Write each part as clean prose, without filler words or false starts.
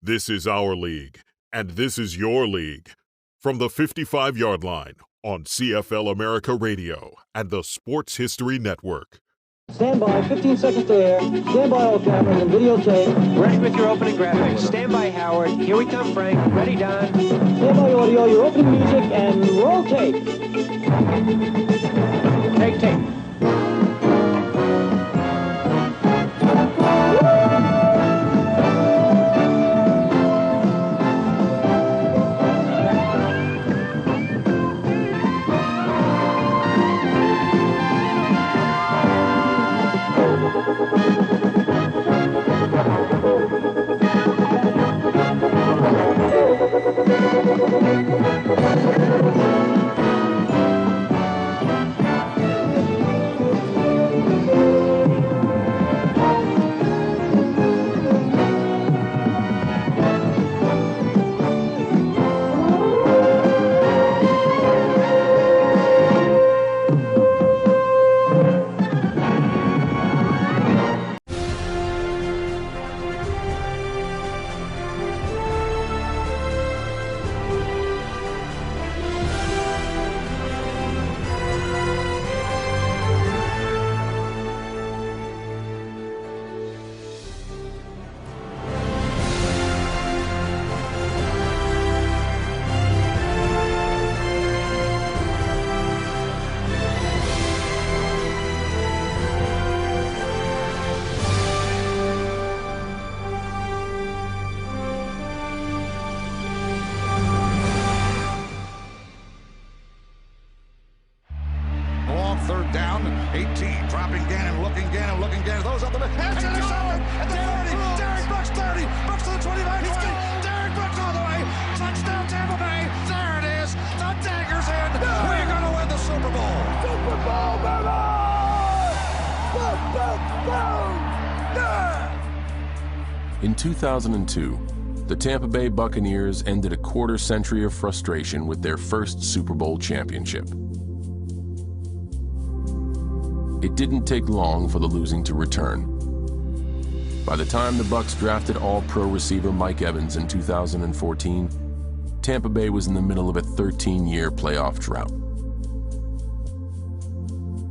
This is our league, and this is your league. From the 55-yard line on CFL America Radio and the Sports History Network. Stand by, 15 seconds to air. Stand by all cameras and videotape. Ready with your opening graphics. Stand by, Howard. Here we come, Frank. Ready, Don. Stand by audio, your opening music, and roll tape. Take tape. Third down, 18, dropping Gannon, looking Gannon, those up the middle, and intercepted at the 40, Derek Brooks 30, Brooks to the 25, 20, Derek Brooks all the way, touchdown Tampa Bay, there it is, the dagger's in, we're going to win the Super Bowl. Super Bowl, baby! In 2002, the Tampa Bay Buccaneers ended a quarter century of frustration with their first Super Bowl championship. It didn't take long for the losing to return. By the time the Bucs drafted All-Pro receiver Mike Evans in 2014, Tampa Bay was in the middle of a 13-year playoff drought.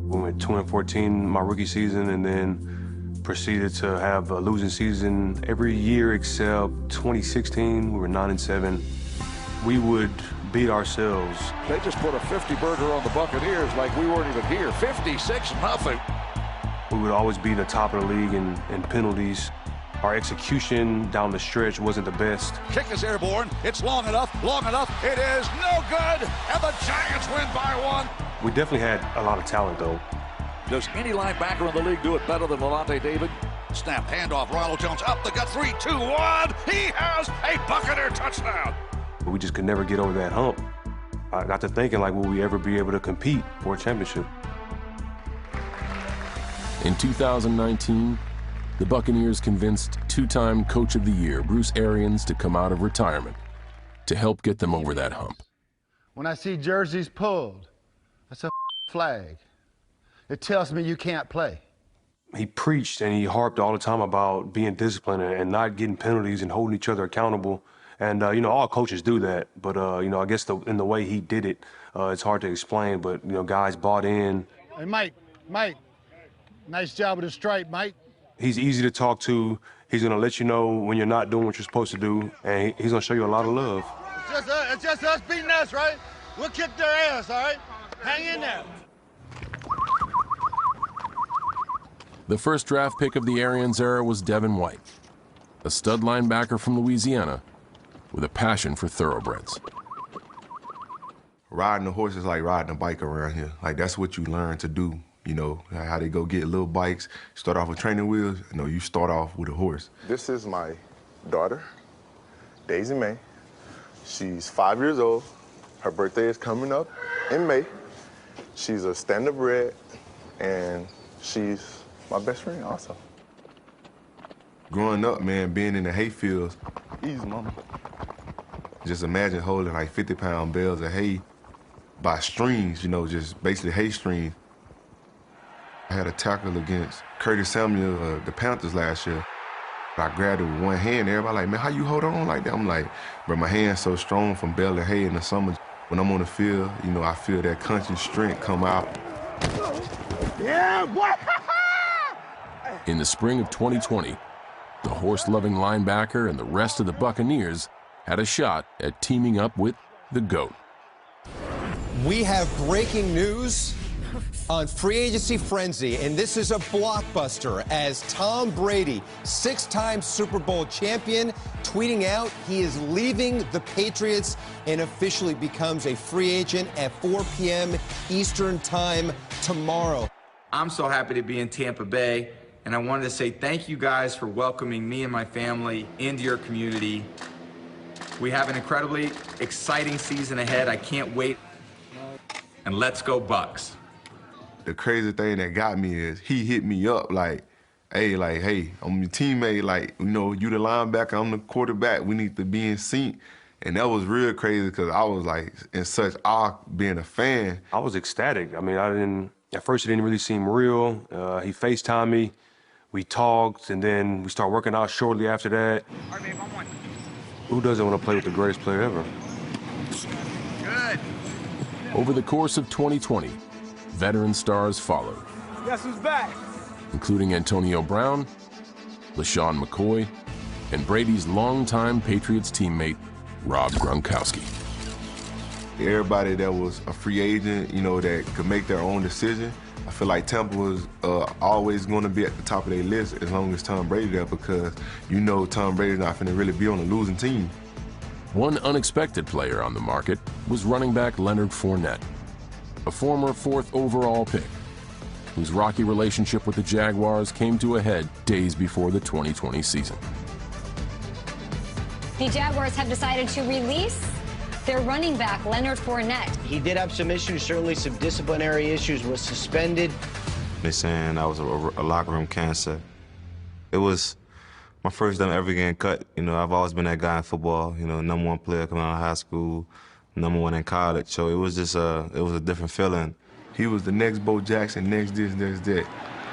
We went 2-14 my rookie season, and then proceeded to have a losing season every year except 2016. We were 9-7. We would beat ourselves. They just put a 50-burger on the Buccaneers like we weren't even here, 56-0. We would always be the top of the league in penalties. Our execution down the stretch wasn't the best. Kick is airborne, it's long enough, it is no good, and the Giants win by one. We definitely had a lot of talent, though. Does any linebacker in the league do it better than Levante David? Snap, handoff, Ronald Jones up the gut, 3, 2, 1. He has a Buccaneer touchdown. We just could never get over that hump. I got to thinking, like, will we ever be able to compete for a championship? In 2019, the Buccaneers convinced two-time Coach of the Year Bruce Arians to come out of retirement to help get them over that hump. When I see jerseys pulled, that's a flag. It tells me you can't play. He preached and he harped all the time about being disciplined and not getting penalties and holding each other accountable. And, you know, all coaches do that. But, you know, I guess in the way he did it, it's hard to explain. But, you know, guys bought in. Hey, Mike, nice job with the stripe, Mike. He's easy to talk to. He's going to let you know when you're not doing what you're supposed to do. And he's going to show you a lot of love. It's just us beating us, right? We'll kick their ass, all right? Hang in there. The first draft pick of the Arians era was Devin White, a stud linebacker from Louisiana with a passion for thoroughbreds. Riding a horse is like riding a bike around here. Like, that's what you learn to do, you know, how they go get little bikes, start off with training wheels. You know, you start off with a horse. This is my daughter, Daisy May. She's 5 years old. Her birthday is coming up in May. She's a stand-up bred, and she's my best friend also. Growing up, man, being in the hay fields. Easy, mama. Just imagine holding like 50-pound bales of hay by strings, you know, just basically hay strings. I had a tackle against Curtis Samuel, the Panthers last year. I grabbed it with one hand. Everybody like, man, how you hold on like that? I'm like, bro, my hand's so strong from belly to head in the summer. When I'm on the field, you know, I feel that conscious strength come out. Yeah, what? In the spring of 2020, the horse-loving linebacker and the rest of the Buccaneers had a shot at teaming up with the GOAT. We have breaking news on Free Agency Frenzy, and this is a blockbuster as Tom Brady, 6-time Super Bowl champion, tweeting out he is leaving the Patriots and officially becomes a free agent at 4 p.m. Eastern Time tomorrow. I'm so happy to be in Tampa Bay, and I wanted to say thank you guys for welcoming me and my family into your community. We have an incredibly exciting season ahead. I can't wait. And let's go Bucs. The crazy thing that got me is he hit me up like, hey, I'm your teammate. Like, you know, you the linebacker, I'm the quarterback. We need to be in sync. And that was real crazy because I was like in such awe being a fan. I was ecstatic. I mean, at first it didn't really seem real. He FaceTimed me, we talked, and then we started working out shortly after that. Who doesn't want to play with the greatest player ever? Good. Over the course of 2020, veteran stars followed. Guess who's back? Including Antonio Brown, LaShawn McCoy, and Brady's longtime Patriots teammate, Rob Gronkowski. Everybody that was a free agent, you know, that could make their own decision, I feel like Tampa was always going to be at the top of their list as long as Tom Brady there, because you know Tom Brady's not going to really be on a losing team. One unexpected player on the market was running back Leonard Fournette, a former 4th overall pick, whose rocky relationship with the Jaguars came to a head days before the 2020 season. The Jaguars have decided to release their running back, Leonard Fournette. He did have some issues, certainly some disciplinary issues, was suspended. They're saying I was a locker room cancer. It was my first time ever getting cut. You know, I've always been that guy in football, you know, #1 player coming out of high school, #1 in college. So it was just it was a different feeling. He was the next Bo Jackson, next this, next that.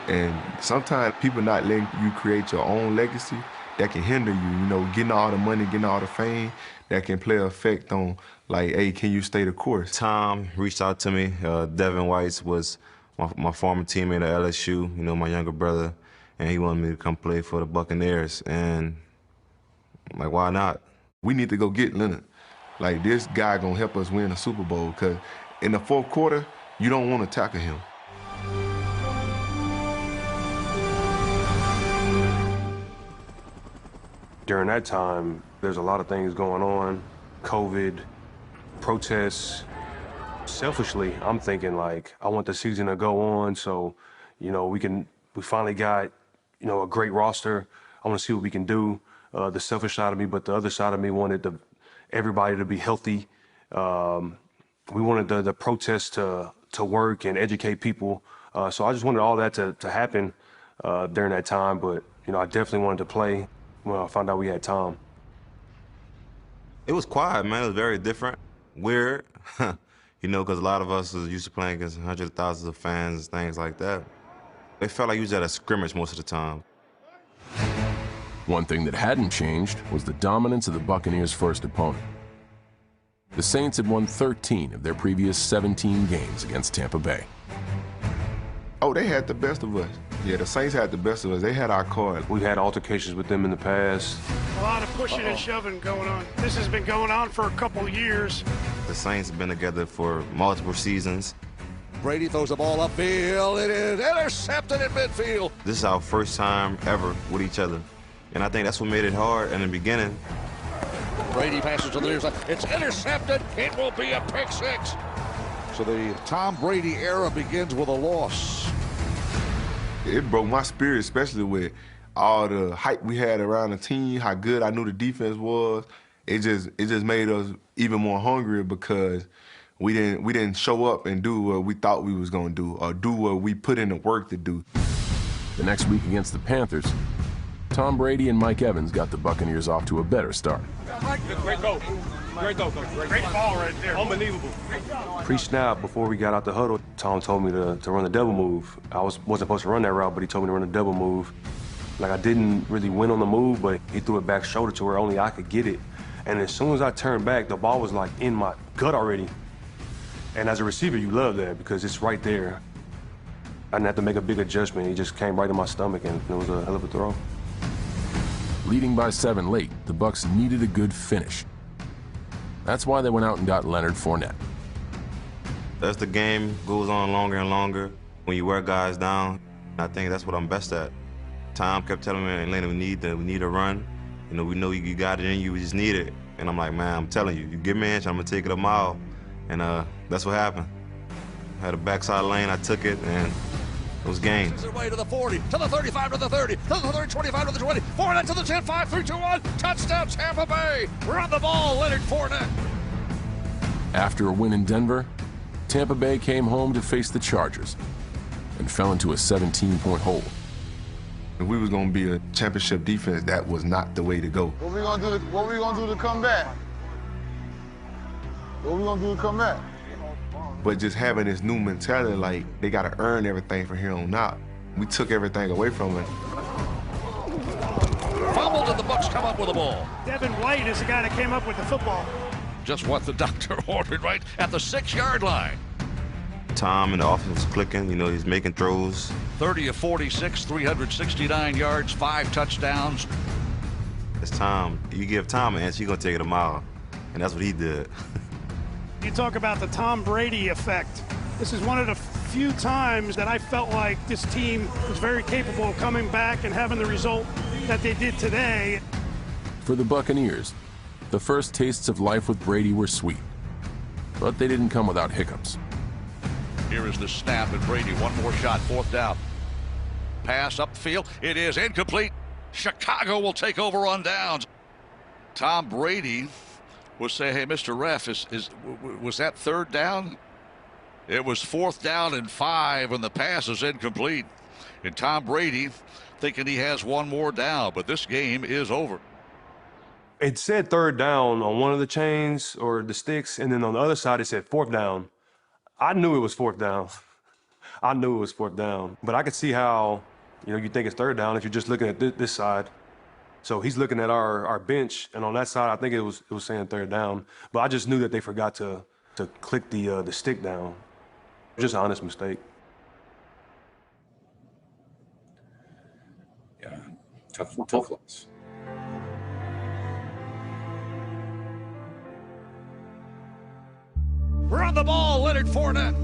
And sometimes people not letting you create your own legacy, that can hinder you, you know, getting all the money, getting all the fame, that can play an effect on, like, hey, can you stay the course? Tom reached out to me. Devin White was my former teammate at LSU, you know, my younger brother, and he wanted me to come play for the Buccaneers, and I'm like, why not? We need to go get Leonard. Like, this guy gonna help us win a Super Bowl, because in the 4th quarter, you don't want to tackle him. During that time, there's a lot of things going on. COVID, protests. Selfishly, I'm thinking like, I want the season to go on so, you know, we finally got, you know, a great roster. I want to see what we can do. The selfish side of me, but the other side of me wanted everybody to be healthy. We wanted the protests to work and educate people. So I just wanted all that to happen during that time, but, you know, I definitely wanted to play. Well, I found out we had Tom. It was quiet, man. It was very different, weird, you know, because a lot of us was used to playing against hundreds of thousands of fans and things like that. It felt like you was at a scrimmage most of the time. One thing that hadn't changed was the dominance of the Buccaneers' first opponent. The Saints had won 13 of their previous 17 games against Tampa Bay. Oh, they had the best of us. Yeah, the Saints had the best of us. They had our card. We've had altercations with them in the past. A lot of pushing and shoving going on. This has been going on for a couple years. The Saints have been together for multiple seasons. Brady throws the ball upfield. It is intercepted in midfield. This is our first time ever with each other. And I think that's what made it hard in the beginning. Brady passes to the near side. It's intercepted. It will be a pick six. So the Tom Brady era begins with a loss. It broke my spirit, especially with all the hype we had around the team, how good I knew the defense was. It just made us even more hungry because we didn't show up and do what we thought we was gonna do or do what we put in the work to do. The next week against the Panthers, Tom Brady and Mike Evans got the Buccaneers off to a better start. Great goal. Great goal. Great ball right there. Unbelievable. Pre-snap, before we got out the huddle, Tom told me to run the double move. I wasn't supposed to run that route, but he told me to run a double move. Like, I didn't really win on the move, but he threw it back shoulder to where only I could get it. And as soon as I turned back, the ball was like in my gut already. And as a receiver, you love that because it's right there. I didn't have to make a big adjustment. He just came right in my stomach, and it was a hell of a throw. Leading by 7 late, the Bucs needed a good finish. That's why they went out and got Leonard Fournette. As the game goes on longer and longer, when you wear guys down, I think that's what I'm best at. Tom kept telling me, Atlanta, we need a run. You know, we know you got it in you, we just need it. And I'm like, man, I'm telling you, you give me an inch, I'm gonna take it a mile. And that's what happened. I had a backside lane, I took it, and it was game. Way to the 40, to the 35, to the 30, to the 30, 25, to the 20, Fournette to the 10, 5, 3, 2, 1, touchdown Tampa Bay. Run the ball, Leonard Fournette. After a win in Denver, Tampa Bay came home to face the Chargers and fell into a 17-point hole. If we was gonna be a championship defense, that was not the way to go. What we gonna do to come back? What we gonna do to come back? But just having this new mentality, like, they gotta earn everything from here on out. We took everything away from it. Fumbled and the Bucs come up with the ball. Devin White is the guy that came up with the football. Just what the doctor ordered, right at the 6-yard line. Tom and the offense was clicking, you know, he's making throws. 30 of 46, 369 yards, 5 touchdowns. It's Tom. You give Tom an inch, he's gonna take it a mile. And that's what he did. You talk about the Tom Brady effect. This is one of the few times that I felt like this team was very capable of coming back and having the result that they did today. For the Buccaneers, the first tastes of life with Brady were sweet, but they didn't come without hiccups. Here is the snap, and Brady, one more shot, 4th down. Pass upfield, it is incomplete. Chicago will take over on downs. Tom Brady will say, hey, Mr. Ref, was that 3rd down? It was 4th down and 5, and the pass is incomplete. And Tom Brady thinking he has one more down, but this game is over. It said 3rd down on one of the chains or the sticks, and then on the other side it said 4th down. I knew it was 4th down. I knew it was 4th down, but I could see how, you know, you think it's 3rd down if you're just looking at this side. So he's looking at our bench, and on that side, I think it was saying 3rd down. But I just knew that they forgot to click the stick down. Just an honest mistake. Yeah, tough loss. Run the ball, Leonard Fournette.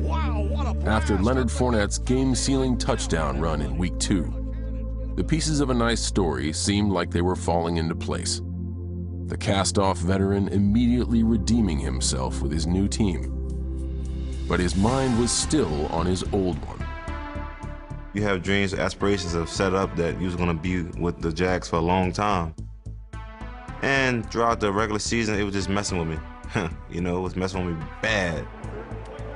Wow, what a pass. After Leonard Fournette's game-sealing touchdown run in Week 2, the pieces of a nice story seemed like they were falling into place. The cast-off veteran immediately redeeming himself with his new team. But his mind was still on his old one. You have dreams, aspirations of set up that you was gonna be with the Jags for a long time. And throughout the regular season, it was just messing with me. You know, it was messing with me bad.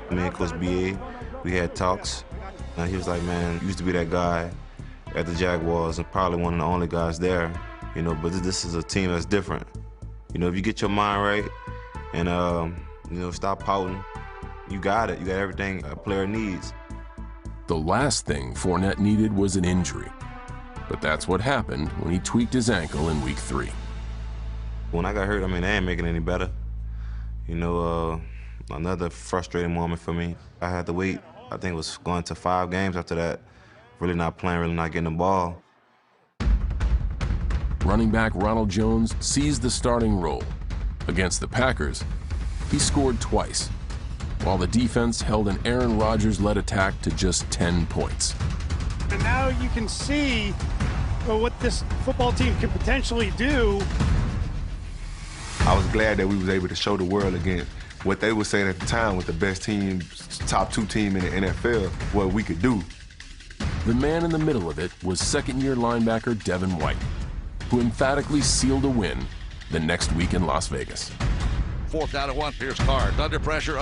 Me and Coach B.A., we had talks. He was like, man, you used to be that guy at the Jaguars and probably one of the only guys there, you know, but this is a team that's different. You know, if you get your mind right and, you know, stop pouting, you got it. You got everything a player needs. The last thing Fournette needed was an injury. But that's what happened when he tweaked his ankle in Week 3. When I got hurt, I mean, they ain't making it any better. You know, another frustrating moment for me. I had to wait, I think it was going to 5 games after that. Really not playing, really not getting the ball. Running back Ronald Jones seized the starting role. Against the Packers, he scored twice, while the defense held an Aaron Rodgers-led attack to just 10 points. And now you can see what this football team can potentially do. I was glad that we was able to show the world again what they were saying at the time with the best team, top 2 team in the NFL, what we could do. The man in the middle of it was second-year linebacker Devin White, who emphatically sealed a win the next week in Las Vegas. 4th down and 1. Here's Carr. Under pressure.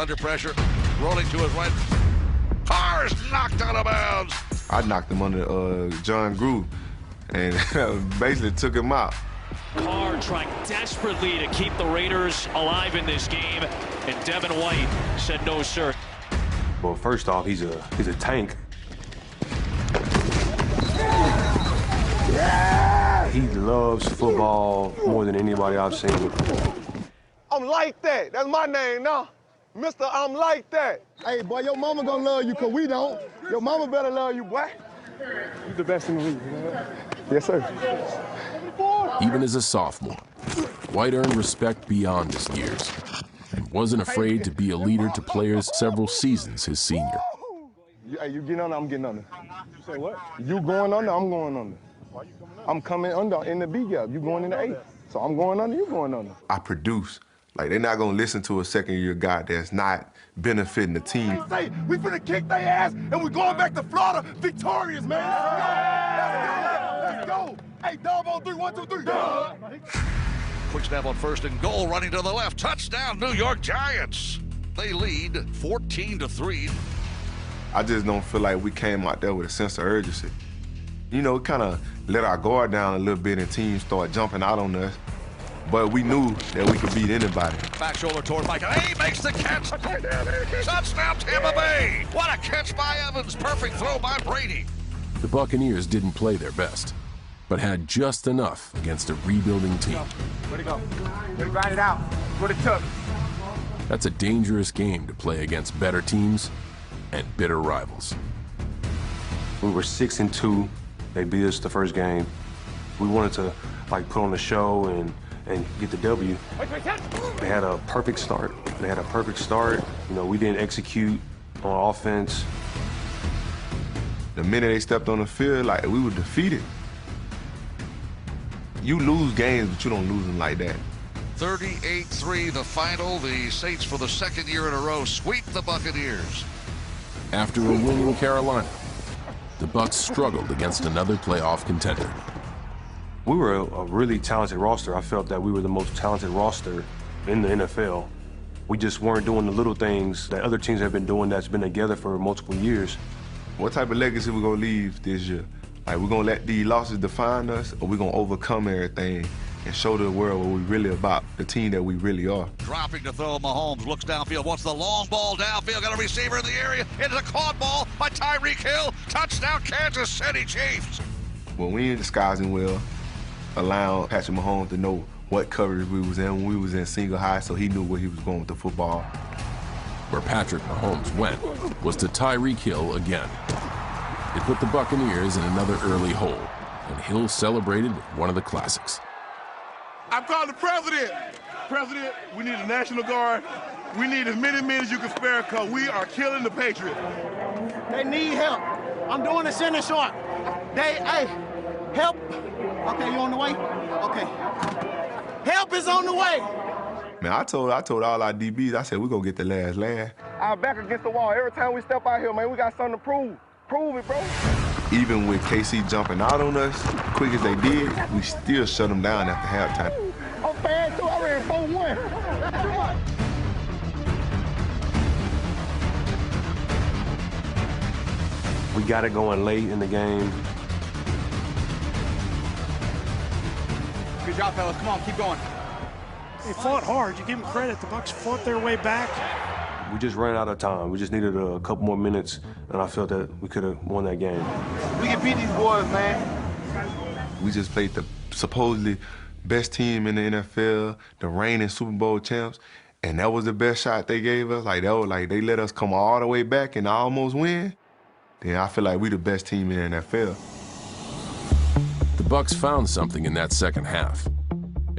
Rolling to his right. Carr's knocked out of bounds. I knocked him under John Groove and basically took him out. Carr trying desperately to keep the Raiders alive in this game, and Devin White said no, sir. Well, first off, he's a tank. He loves football more than anybody I've seen. I'm like that. That's my name now. Mr. I'm like that. Hey, boy, your mama gonna love you, because we don't. Your mama better love you, boy. You the best in the league, man. Yes, sir. Even as a sophomore, White earned respect beyond his years and wasn't afraid to be a leader to players several seasons his senior. Hey, you getting under, I'm getting under. You say what? You going under, I'm going under. Why you coming under? I'm coming under in the B gap. You going in the A. So I'm going under, you going under. I produce. Like, they're not gonna listen to a second-year guy that's not benefiting the team. Say, we finna kick their ass, and we're going back to Florida victorious, man. Let's go. Hey, Dub on 3, 1, 2, 3. Quick snap on 1st and goal, running to the left. Touchdown, New York Giants. They lead 14-3. I just don't feel like we came out there with a sense of urgency. You know, it kind of let our guard down a little bit and teams start jumping out on us. But we knew that we could beat anybody. Back shoulder toward Michael. He makes the catch. Touchdown, Tampa Bay. What a catch by Evans. Perfect throw by Brady. The Buccaneers didn't play their best, but had just enough against a rebuilding team. Where'd it go? Where'd it grind it out? What it took. That's a dangerous game to play against better teams and bitter rivals. We were 6-2. They beat us the first game. We wanted to put on the show and get the W. They had a perfect start. You know, we didn't execute on offense. The minute they stepped on the field, like, we were defeated. You lose games, but you don't lose them like that. 38-3 the final. The Saints, for the second year in a row, sweep the Buccaneers. After a win in Carolina, the Bucs struggled against another playoff contender. We were a really talented roster. I felt that we were the most talented roster in the NFL. We just weren't doing the little things that other teams have been doing that's been together for multiple years. What type of legacy we gonna leave this year? Like, we're gonna let these losses define us, or we're gonna overcome everything and show the world what we really about, the team that we really are. Dropping to throw, Mahomes looks downfield, wants the long ball downfield, got a receiver in the area, it's a caught ball by Tyreek Hill, touchdown Kansas City Chiefs. When we ain't disguising well, allowing Patrick Mahomes to know what coverage we was in when we was in single high, so he knew where he was going with the football. Where Patrick Mahomes went was to Tyreek Hill again. It put the Buccaneers in another early hole, and Hill celebrated with one of the classics. I'm calling the president. President, we need a National Guard. We need as many men as you can spare, because we are killing the Patriots. They need help. I'm doing the center short. Hey, help. Okay, you on the way? Okay. Help is on the way. Man, I told all our DBs, I said, we're gonna get the last laugh. Our back against the wall. Every time we step out here, man, we got something to prove. Prove it, bro. Even with KC jumping out on us, quick as they did, we still shut them down after halftime. I'm fast too. I ran 4-1. We got it going late in the game. Good job, fellas. Come on, keep going. They fought hard. You give them credit. The Bucs fought their way back. We just ran out of time. We just needed a couple more minutes, and I felt that we could have won that game. We can beat these boys, man. We just played the supposedly best team in the NFL, the reigning Super Bowl champs, and that was the best shot they gave us. Like, that was like they let us come all the way back and almost win. Then I feel like we the best team in the NFL. The Bucs found something in that second half,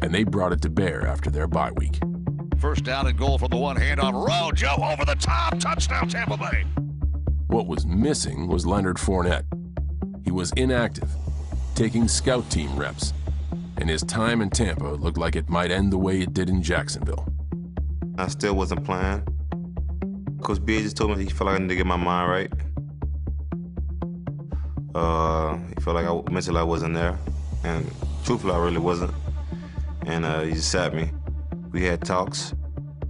and they brought it to bear after their bye week. First down and goal from the one hand on Rojo over the top. Touchdown, Tampa Bay. What was missing was Leonard Fournette. He was inactive, taking scout team reps, and his time in Tampa looked like it might end the way it did in Jacksonville. I still wasn't playing. Coach B just told me he felt like I needed to get my mind right. He felt like mentally I wasn't there, and truthfully I really wasn't. And he just sat me. We had talks,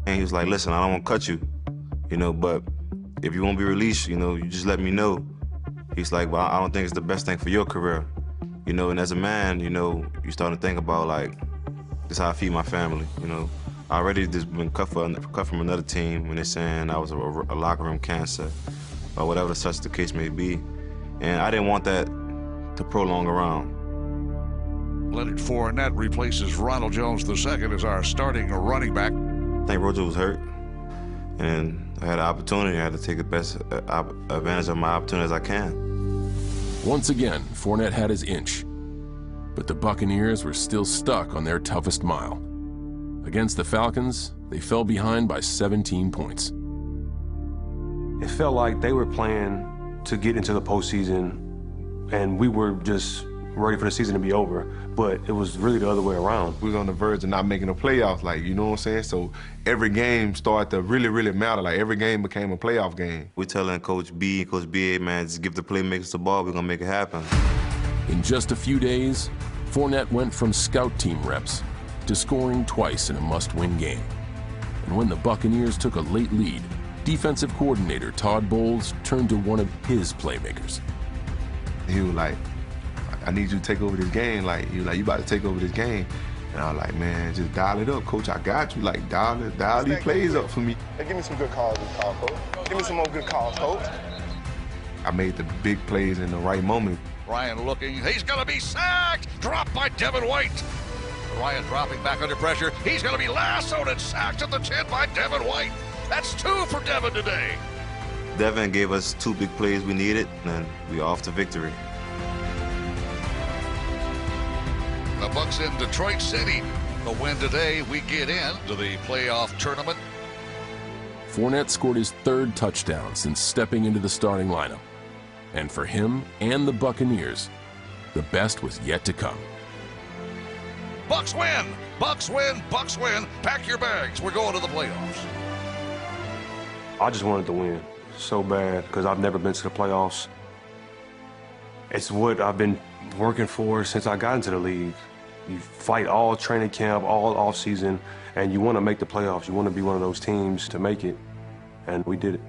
and he was like, listen, I don't want to cut you, but if you won't be released, you just let me know. He's like, well, I don't think it's the best thing for your career. And as a man, you start to think about, like, this is how I feed my family, I already just been cut from another team when they're saying I was a locker room cancer, or whatever such the case may be. And I didn't want that to prolong around. Leonard Fournette replaces Ronald Jones II as our starting running back. I think Rojo was hurt, and I had an opportunity. I had to take the best advantage of my opportunity as I can. Once again, Fournette had his inch, but the Buccaneers were still stuck on their toughest mile. Against the Falcons, they fell behind by 17 points. It felt like they were playing to get into the postseason, and we were just ready for the season to be over, but it was really the other way around. We was on the verge of not making the playoffs, like, you know what I'm saying? So every game started to really, really matter. Like, every game became a playoff game. We telling Coach B and Coach BA, man, just give the playmakers the ball, we're gonna make it happen. In just a few days, Fournette went from scout team reps to scoring twice in a must-win game. And when the Buccaneers took a late lead, defensive coordinator Todd Bowles turned to one of his playmakers. He was like, I need you to take over this game. Like, he was like, you about to take over this game. And I was like, man, just dial it up, Coach. I got you. Like, dial these plays up for me. Hey, give me some good calls, Coach. Give me some more good calls, Coach. I made the big plays in the right moment. Ryan looking, he's gonna be sacked! Dropped by Devin White. Ryan dropping back under pressure. He's gonna be lassoed and sacked at the 10 by Devin White. That's 2 for Devin today. Devin gave us 2 big plays we needed, and we off to victory. The Bucs in Detroit City. The win today, we get into the playoff tournament. Fournette scored his 3rd touchdown since stepping into the starting lineup. And for him and the Buccaneers, the best was yet to come. Bucs win! Bucs win! Bucs win! Pack your bags. We're going to the playoffs. I just wanted to win so bad because I've never been to the playoffs. It's what I've been working for since I got into the league. You fight all training camp, all off season, and you want to make the playoffs. You want to be one of those teams to make it, and we did it.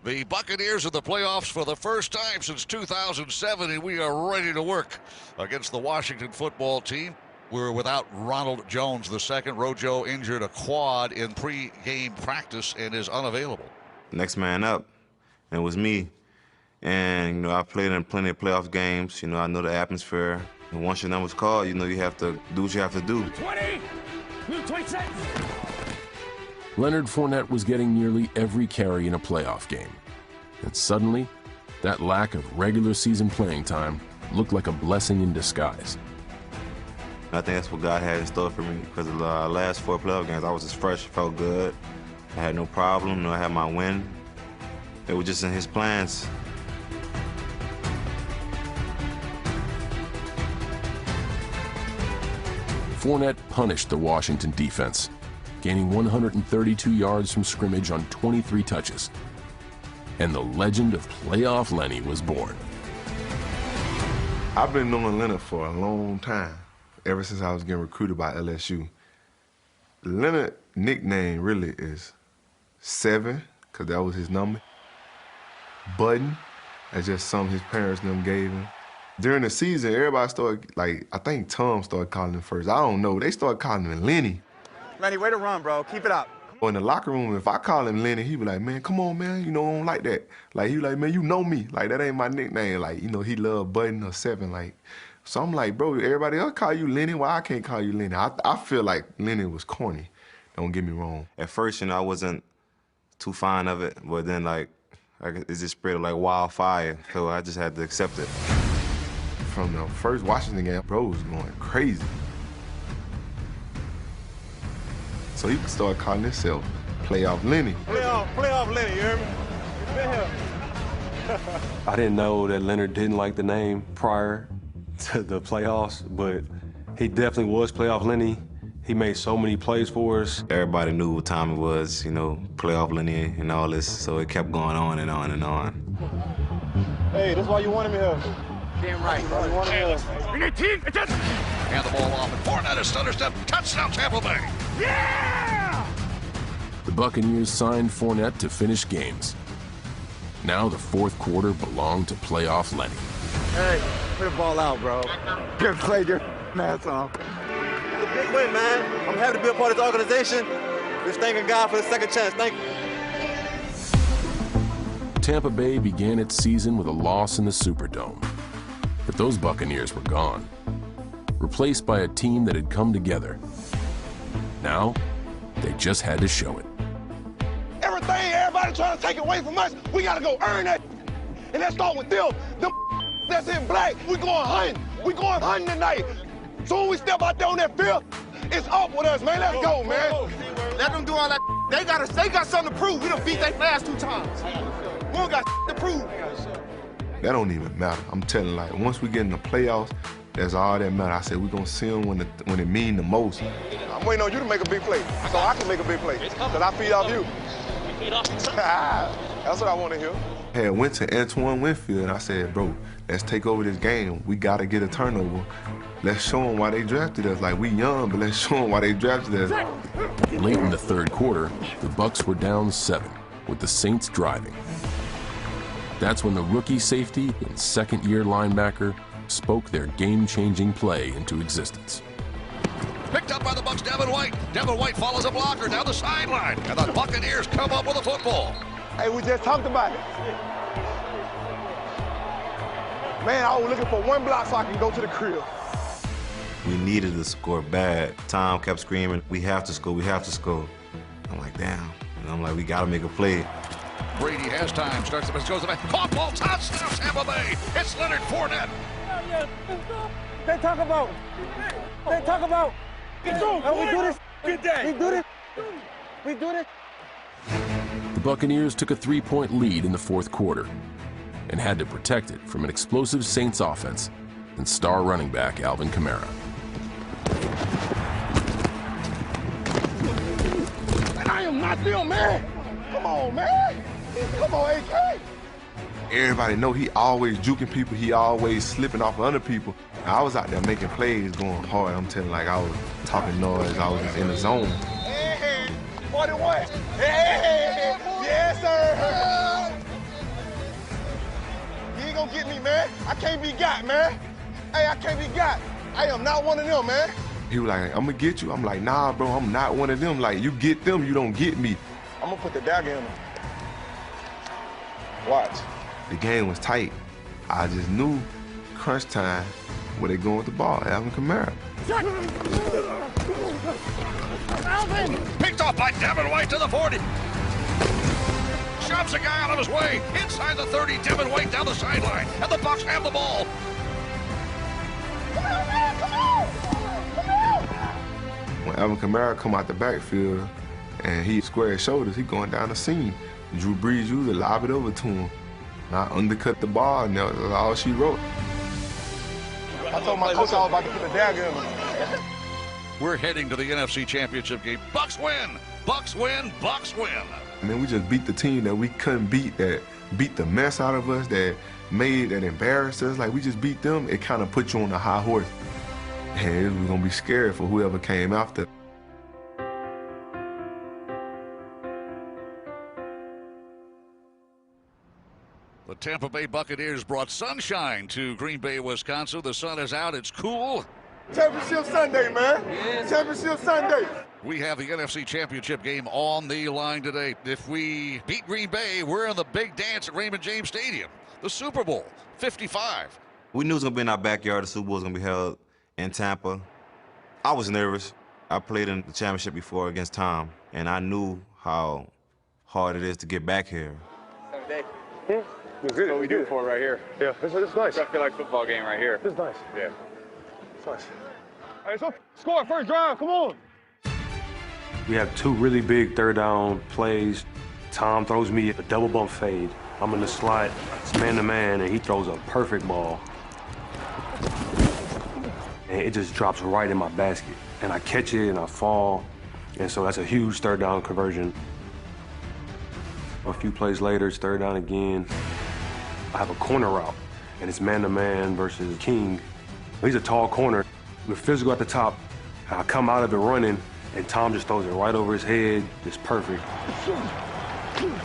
The Buccaneers in the playoffs for the first time since 2007, and we are ready to work against the Washington football team. We're without Ronald Jones II. Rojo injured a quad in pre-game practice and is unavailable. Next man up, and it was me. And, you know, I played in plenty of playoff games. You know, I know the atmosphere. And once your number's called, you know, you have to do what you have to do. 20 seconds. Leonard Fournette was getting nearly every carry in a playoff game. And suddenly, that lack of regular season playing time looked like a blessing in disguise. I think that's what God had in store for me, because the last 4 playoff games, I was just fresh, felt good. I had no problem, you know, I had my win. It was just in his plans. Fournette punished the Washington defense, gaining 132 yards from scrimmage on 23 touches. And the legend of Playoff Lenny was born. I've been knowing Leonard for a long time, ever since I was getting recruited by LSU. Leonard's nickname really is 7, because that was his number. Button, that's just something his parents and them gave him. During the season, everybody started, like, I think Tom started calling him first. I don't know. They started calling him Lenny. Lenny, way to run, bro. Keep it up. In the locker room, if I call him Lenny, he be like, man, come on, man. You know, I don't like that. Like, he be like, man, you know me. Like, that ain't my nickname. Like, you know, he love Button or 7. Like, so I'm like, bro, everybody else call you Lenny. Why I can't call you Lenny? I feel like Lenny was corny. Don't get me wrong. At first, you know, I wasn't too fond of it, but then, like it just spread like wildfire, so I just had to accept it. From the first Washington game, bro was going crazy. So he started calling himself Playoff Lenny. Playoff Lenny, you hear me? You been here. I didn't know that Leonard didn't like the name prior to the playoffs, but he definitely was Playoff Lenny. He made so many plays for us. Everybody knew what time it was, you know, Playoff Lenny and all this, so it kept going on and on and on. Hey, this is why you wanted me here. Damn right. Hand the ball off, and Fournette is stutter step. Touchdown, Tampa Bay. Yeah! The Buccaneers signed Fournette to finish games. Now the 4th quarter belonged to Playoff Lenny. Hey, put the ball out, bro. Good play, your ass off. It's a big win, man. I'm happy to be a part of this organization. Just thanking God for the second chance. Thank you. Tampa Bay began its season with a loss in the Superdome. But those Buccaneers were gone, replaced by a team that had come together. Now, they just had to show it. Everything everybody trying to take away from us, we got to go earn it. And let's start with them. Them that's in black, we going hunting. We going hunting tonight. Soon we step out there on that field, it's up with us, man. Let's go, man. Let them do all that. They got something to prove. We done beat their ass 2 times. We don't got to prove. That don't even matter. I'm telling you, like, once we get in the playoffs, that's all that matters. I said we're going to see them when it mean the most. I'm waiting on you to make a big play so I can make a big play, because I feed off you. That's what I want to hear. I went to Antoine Winfield, and I said, bro, let's take over this game. We got to get a turnover. Let's show them why they drafted us. Like, we young, but let's show them why they drafted us. Late in the third quarter, the Bucs were down 7, with the Saints driving. That's when the rookie safety and second-year linebacker spoke their game-changing play into existence. Picked up by the Bucs, Devin White. Devin White follows a blocker down the sideline, and the Buccaneers come up with a football. Hey, we just talked about it. Man, I was looking for one block so I can go to the crib. We needed to score bad. Tom kept screaming, we have to score, we have to score. I'm like, damn. And I'm like, we got to make a play. Brady has time, starts the goes to the back. Caught ball, touchdown, Tampa Bay. It's Leonard Fournette. They talk about. We do this. We do this. We do this. The Buccaneers took a 3-point lead in the fourth quarter and had to protect it from an explosive Saints offense and star running back Alvin Kamara. I am not them, man. Come on, man. Come on, AK. Everybody know he always juking people. He always slipping off of other people. I was out there making plays, going hard. I'm telling you, like, I was talking noise. I was just in the zone. Hey, 41. Hey, yes, sir. You ain't gonna get me, man. I can't be got, man. Hey, I can't be got. I am not one of them, man. He was like, I'm gonna get you. I'm like, nah, bro, I'm not one of them. Like, you get them, you don't get me. I'm gonna put the dagger in him. Watch. The game was tight. I just knew crunch time where they going with the ball, Alvin Kamara. Alvin! Picked off by Devin White to the 40. Shoves a guy out of his way. Inside the 30, Devin White down the sideline. And the Bucs have the ball. Come on, man, come on! Come on! When Alvin Kamara come out the backfield and he square his shoulders, he going down the seam. Drew Brees used to lob it over to him. I undercut the ball, and that was all she wrote. I told my coach I was about to put the dagger in him. We're heading to the NFC Championship game. Bucs win! Bucs win! Bucs win! I mean, we just beat the team that we couldn't beat, that beat the mess out of us, that embarrassed us. Like, we just beat them. It kind of put you on a high horse. And it was going to be scary for whoever came after. The Tampa Bay Buccaneers brought sunshine to Green Bay, Wisconsin. The sun is out. It's cool. Championship Sunday, man. Yeah. Championship Sunday. We have the NFC Championship game on the line today. If we beat Green Bay, we're in the big dance at Raymond James Stadium. The Super Bowl 55. We knew it was going to be in our backyard. The Super Bowl was going to be held in Tampa. I was nervous. I played in the championship before against Tom, and I knew how hard it is to get back here. That's what we do for right here. Yeah, this is nice. I feel like football game right here. This is nice. Yeah. It's nice. All right, so score first drive. Come on. We have 2 really big third down plays. Tom throws me a double bump fade. I'm in the slot. It's man-to-man, and he throws a perfect ball. And it just drops right in my basket. And I catch it, and I fall. And so that's a huge third down conversion. A few plays later, it's third down again. I have a corner route, and it's man-to-man versus King. He's a tall corner. We're physical at the top. I come out of it running, and Tom just throws it right over his head. Just perfect.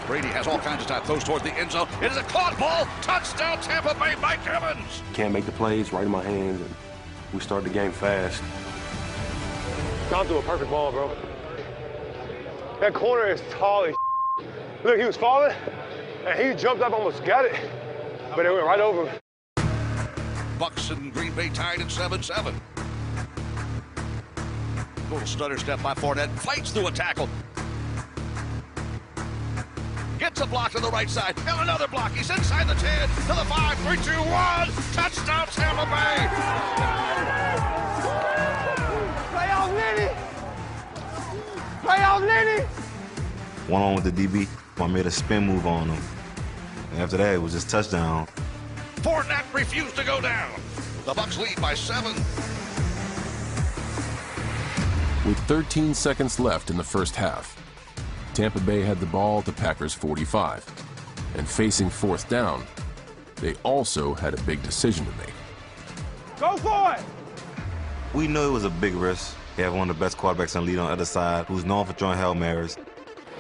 Brady has all kinds of time. Throws toward the end zone. It is a caught ball. Touchdown, Tampa Bay, Mike Evans. Can't make the plays, right in my hands, and we start the game fast. Tom threw a perfect ball, bro. That corner is tall as Look, he was falling. And he jumped up, almost got it, but it went right over him. Bucks and Green Bay tied at 7-7. Little stutter step by Fournette, fights through a tackle. Gets a block to the right side, and another block. He's inside the 10, to the 5, 3, 2, 1. Touchdown, Tampa Bay. Play off Lenny. Play off Lenny. One-on-one with the DB, I made a spin move on him. And after that, it was just touchdown. Fournette refused to go down. The Bucks lead by 7. With 13 seconds left in the first half, Tampa Bay had the ball at the Packers' 45. And facing fourth down, they also had a big decision to make. Go for it. We knew it was a big risk. He had one of the best quarterbacks in the league on the other side, who's known for throwing Hail Marys.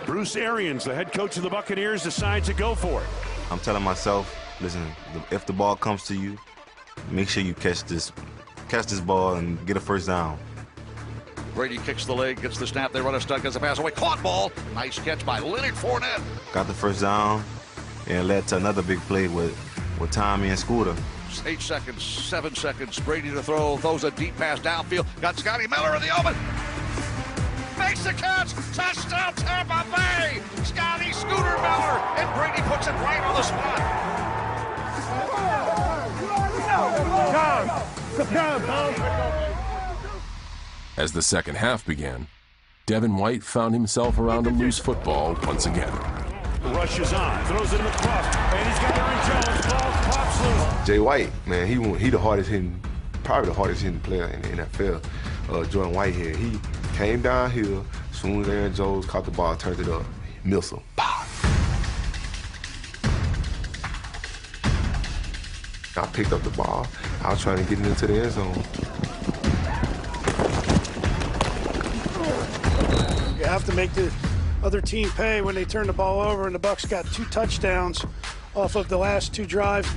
Bruce Arians, the head coach of the Buccaneers, decides to go for it. I'm telling myself, listen, if the ball comes to you, make sure you catch this ball and get a first down. Brady kicks the leg, gets the snap, they run a stunt, gets a pass away, caught ball. Nice catch by Leonard Fournette. Got the first down, and it led to another big play with Tommy and Scooter. 8 seconds, 7 seconds, Brady to throw, throws a deep pass downfield, got Scotty Miller in the open. Makes the catch, touchdown Tampa Bay! Scotty Scooter Miller, and Brady puts it right on the spot. As the second half began, Devin White found himself around a loose football once again. Rushes on, throws it in the cross, and he's got Aaron Jones, ball pops loose. Jay White, man, he the hardest hitting, probably the hardest hitting player in the NFL. Jordan Whitehead, he came downhill, as soon as Aaron Jones caught the ball, turned it up, missile, pow. I picked up the ball, I was trying to get it into the end zone. You have to make the other team pay when they turn the ball over, and the Bucks got 2 touchdowns off of the last 2 drives.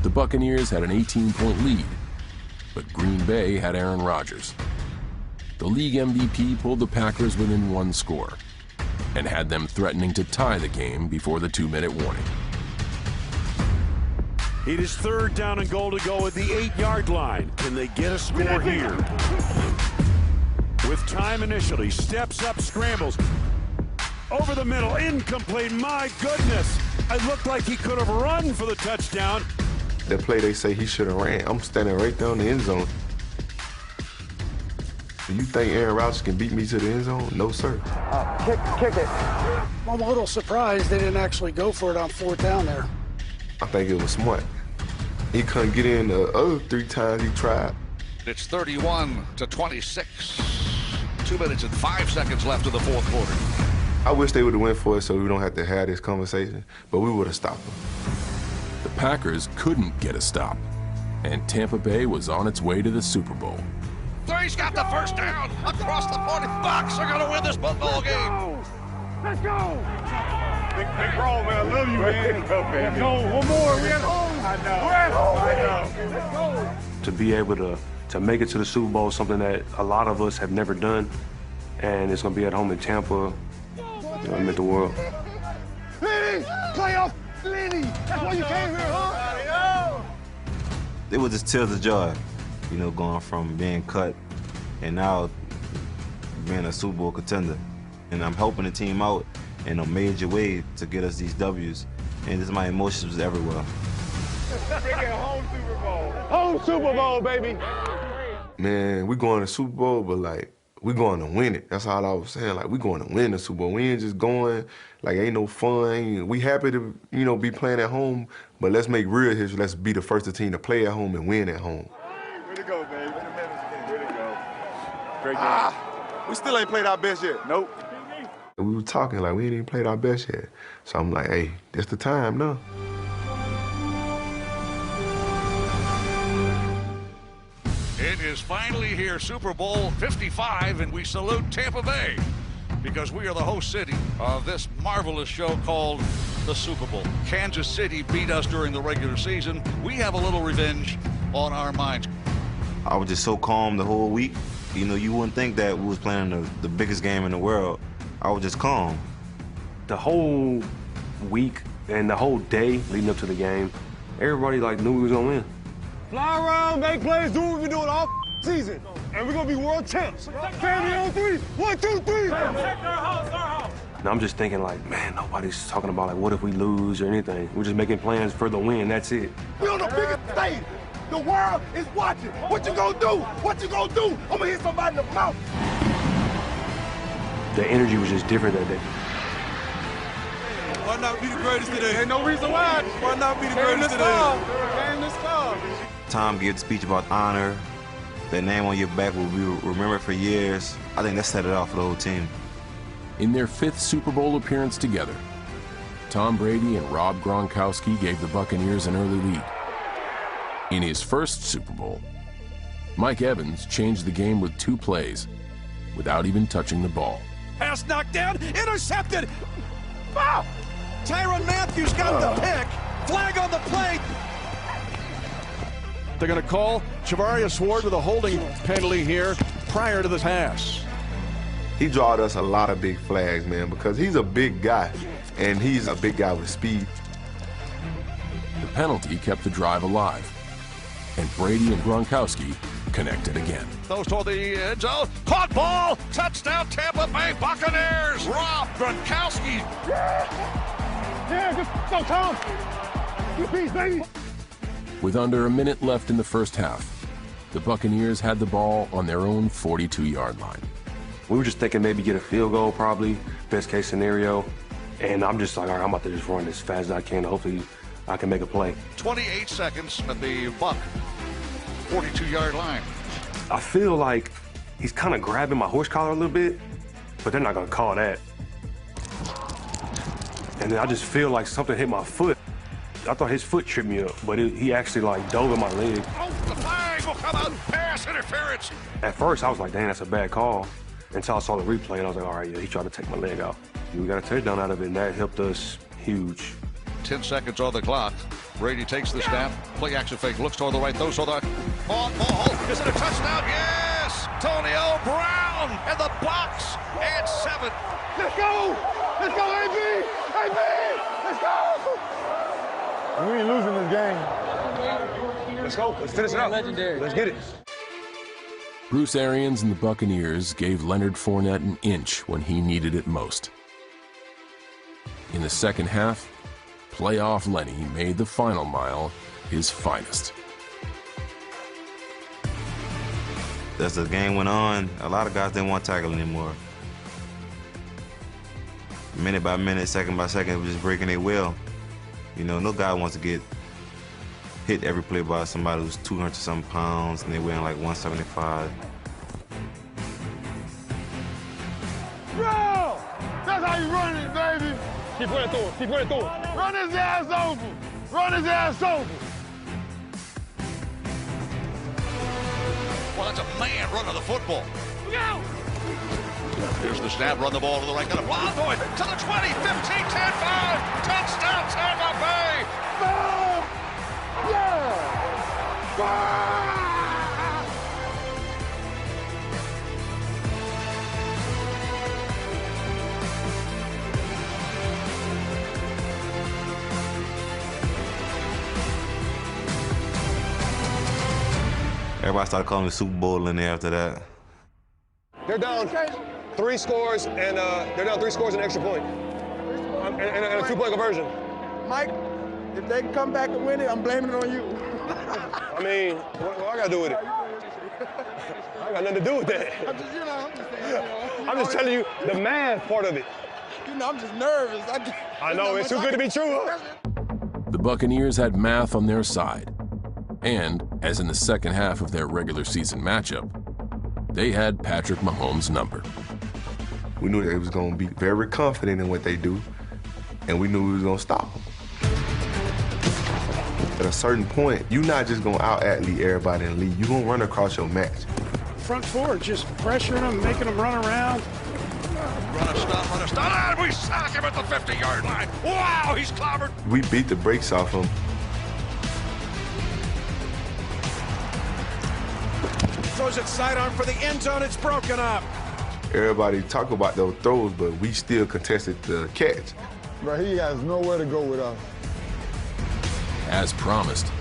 The Buccaneers had an 18-point lead, but Green Bay had Aaron Rodgers. The league MVP pulled the Packers within 1 score and had them threatening to tie the game before the 2-minute warning. It is 3rd down and goal to go at the 8-yard line. Can they get a score here? With time initially, steps up, scrambles. Over the middle, incomplete, my goodness. It looked like he could have run for the touchdown. That play they say he should have ran, I'm standing right there in the end zone. Do you think Aaron Rodgers can beat me to the end zone? No, sir. Kick it. I'm a little surprised they didn't actually go for it on 4th down there. I think it was smart. He couldn't get in the other 3 times he tried. It's 31-26. 2 minutes and 5 seconds left in the 4th quarter. I wish they would have went for it so we don't have to have this conversation, but we would have stopped them. The Packers couldn't get a stop, and Tampa Bay was on its way to the Super Bowl. He's got the first down across the 40. Bucks are going to win this football game. Let's go. Big bro, man. I love you, man. Let's go. One more. We're at home. I know. We're at home. I know. Let's go. To be able to make it to the Super Bowl, something that a lot of us have never done, and it's going to be at home in Tampa, it meant the world. Lenny, playoff Lenny. That's why you came here, huh? It was just tears of joy, going from being cut and now being a Super Bowl contender. And I'm helping the team out in a major way to get us these W's. And my emotions was everywhere. Freaking home Super Bowl. Home Super Bowl, baby. Man, we going to Super Bowl, but we going to win it. That's all I was saying. We going to win the Super Bowl. We ain't just going, ain't no fun. We happy to, be playing at home, but let's make real history. Let's be the first team to play at home and win at home. Way to go, baby. Way to go. Great game. We still ain't played our best yet. Nope. We were talking we ain't even played our best yet. So I'm like, hey, this the time now. It is finally here, Super Bowl 55, and we salute Tampa Bay because we are the host city of this marvelous show called the Super Bowl. Kansas City beat us during the regular season. We have a little revenge on our minds. I was just so calm the whole week. You wouldn't think that we was playing the biggest game in the world. I was just calm. The whole week And the whole day leading up to the game, everybody like knew we was gonna win. Fly around, make plays, do what we've been doing all season. And we're gonna be world champs. Family on 3. 1, 2, 3. And I'm just thinking like, man, nobody's talking about like what if we lose or anything. We're just making plans for the win, that's it. We on the biggest stage. The world is watching. What you gonna do? What you gonna do? I'm gonna hit somebody in the mouth. The energy was just different that day. Why not be the greatest today? Ain't no reason why. Why not be the greatest today? Game this far. Tom gave a speech about honor. That name on your back will be remembered for years. I think that set it off for the whole team. In their 5th Super Bowl appearance together, Tom Brady and Rob Gronkowski gave the Buccaneers an early lead. In his first Super Bowl, Mike Evans changed the game with 2 plays without even touching the ball. Pass knocked down, intercepted. Foul! Tyrann Mathieu got the pick. Flag on the play. They're going to call Charvarius Ward with a holding penalty here prior to the pass. He drawed us a lot of big flags, man, because he's a big guy, and he's a big guy with speed. The penalty kept the drive alive, and Brady and Gronkowski connected again. Those toward the end zone. Caught ball. Touchdown, Tampa Bay Buccaneers. Rob Gronkowski. Yeah, just go, Tom. Good piece, baby. With under a minute left in the first half, the Buccaneers had the ball on their own 42-yard line. We were just thinking maybe get a field goal, probably, best case scenario. And I'm just like, all right, I'm about to just run as fast as I can. Hopefully I can make a play. 28 seconds at the Buck 42-yard line. I feel like he's kind of grabbing my horse collar a little bit, but they're not going to call that. And then I just feel like something hit my foot. I thought his foot tripped me up, but he actually like dove in my leg. Oh, the flag will come out. Pass interference. At first, I was like, dang, that's a bad call. Until I saw the replay, and I was like, all right, yeah, he tried to take my leg out. We got a touchdown out of it, and that helped us huge. 10 seconds on the clock. Brady takes the snap. Play action fake. Looks toward the right. Throws toward the ball. Is it a touchdown? Yes! Antonio Brown and the Bucs at 7. Let's go! Let's go, AB! AB! Let's go! We ain't losing this game. Let's go. Let's finish it up. Legendary. Let's get it. Bruce Arians and the Buccaneers gave Leonard Fournette an inch when he needed it most. In the second half, playoff Lenny made the final mile his finest. As the game went on, a lot of guys didn't want to tackle anymore. Minute by minute, second by second, it was just breaking their will. You know, no guy wants to get hit every play by somebody who's 200-something pounds and they're weighing like 175. Bro! That's how you run it, baby. Keep running through it. Keep running through it. Run his ass over. Run his ass over. Well, that's a man running the football. Go! Here's the snap. Run the ball to the right. Got a wild boy to the 20, 15, 10, 5. Touchdown, Tampa Bay. Boom! Yeah! Everybody started calling me Super Bowl in there after that. They're down 3 scores, and they're down 3 scores and an extra point. And a 2-point conversion. Mike, if they can come back and win it, I'm blaming it on you. I mean, what I got to do with it? I got nothing to do with that. I'm just telling you the math part of it. You know, I'm just nervous. I know, it's too good to be true. Huh? The Buccaneers had math on their side. And, as in the second half of their regular season matchup, they had Patrick Mahomes' number. We knew they was going to be very confident in what they do, and we knew we was going to stop them. At a certain point, you're not just going to out-athlete everybody in the league. You're going to run across your match. Front four, just pressuring them, making them run around. Run a stop, and we sack him at the 50-yard line. Wow, he's clobbered. We beat the brakes off him. Throws it sidearm for the end zone. It's broken up. Everybody talk about those throws, but we still contested the catch. But he has nowhere to go with us. As promised,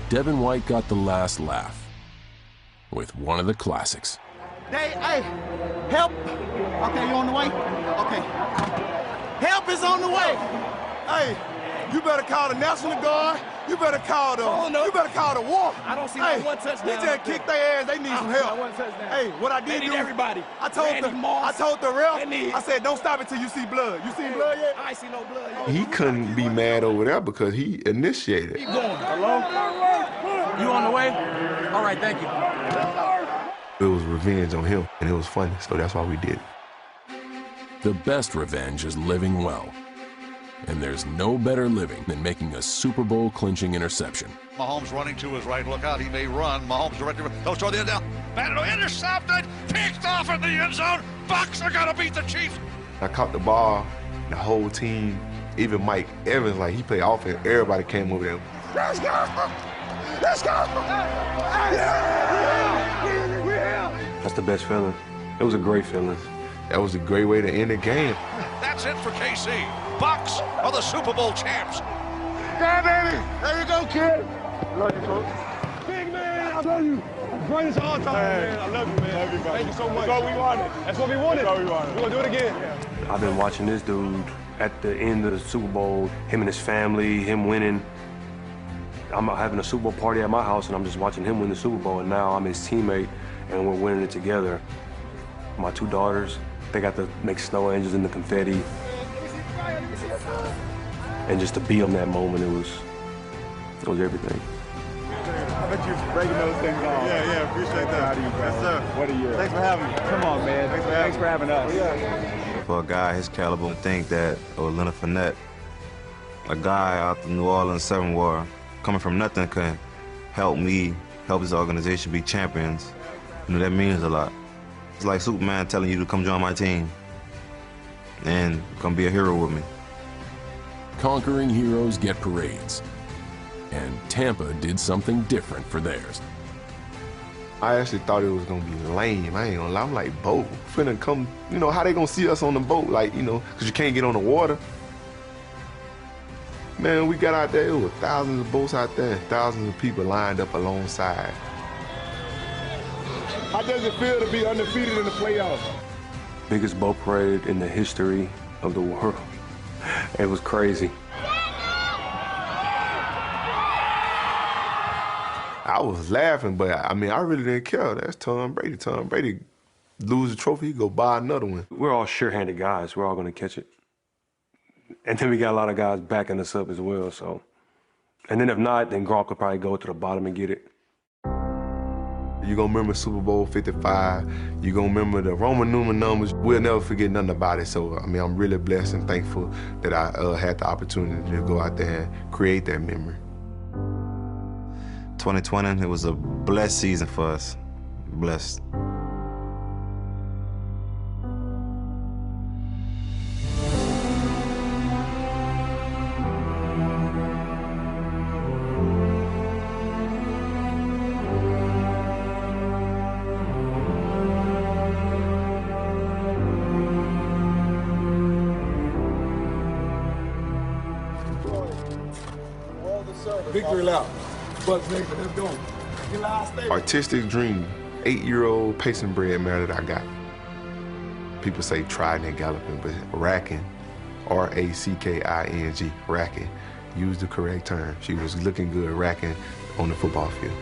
Devin White got the last laugh with one of the classics. Hey, help. Okay, you on the way? Okay. Help is on the way. Hey, you better call the National Guard. You better call the. You better call the war. I don't see not one touchdown. We just kicked their ass. They need some help. One touchdown. Hey, what I did They need do? everybody. I told the ref. I said, don't stop until you see blood. You seen blood yet? I ain't see no blood. He couldn't be mad over there because he initiated. Keep going. Hello? You on the way? All right, thank you. It was revenge on him, and it was funny, so that's why we did it. The best revenge is living well. And there's no better living than making a Super Bowl clinching interception. Mahomes running to his right. Look out, he may run. Mahomes directly. They'll throw the end down. Bandito intercepted. Picked off in the end zone. Bucs are going to beat the Chiefs. I caught the ball, the whole team, even Mike Evans, like he played offense, everybody came over there. Let's go! Let's go! That's the best feeling. It was a great feeling. That was a great way to end the game. That's it for KC. Bucs are the Super Bowl champs. Yeah, baby! There you go, kid! Love you, coach. Big man, I love you. Greatest of all time, man. I love you, man. Love you, brother. Thank you so much. That's what we wanted. That's what we wanted. That's what we wanted. We're going to do it again. Yeah. I've been watching this dude at the end of the Super Bowl, him and his family, him winning. I'm having a Super Bowl party at my house, and I'm just watching him win the Super Bowl, and now I'm his teammate, and we're winning it together. My two daughters, they got to make snow angels in the confetti. And just to be on that moment, it was everything. I bet you're breaking those things off. Yeah, appreciate that. Yes, sir. What a year. Thanks for having me. Come on, man. Thanks for having us. For a guy his caliber to think that, or Leonard Fournette, a guy out the New Orleans 7 War, coming from nothing, can help me, help his organization be champions, you know, that means a lot. It's like Superman telling you to come join my team and come be a hero with me. Conquering heroes get parades. And Tampa did something different for theirs. I actually thought it was gonna be lame. I ain't gonna lie. I'm like, boat finna come, you know, how they gonna see us on the boat? Like, you know, cause you can't get on the water. Man, we got out there, it was thousands of boats out there, and thousands of people lined up alongside. How does it feel to be undefeated in the playoffs? Biggest boat parade in the history of the world. It was crazy. I was laughing, but I mean, I really didn't care. That's Tom Brady. Tom Brady lose the trophy, he go buy another one. We're all sure-handed guys. We're all gonna catch it. And then we got a lot of guys backing us up as well, so. And then if not, then Gronk will probably go to the bottom and get it. You're gonna remember Super Bowl 55. You're gonna remember the Roman numbers. We'll never forget nothing about it. So, I mean, I'm really blessed and thankful that I had the opportunity to go out there and create that memory. 2020, it was a blessed season for us. Blessed. Victory lap. Bucks Nation, let's go. Artistic dream, 8-year-old pacing bread mare that I got. People say Trident and Galloping, but racking, R-A-C-K-I-N-G, racking, use the correct term. She was looking good racking on the football field.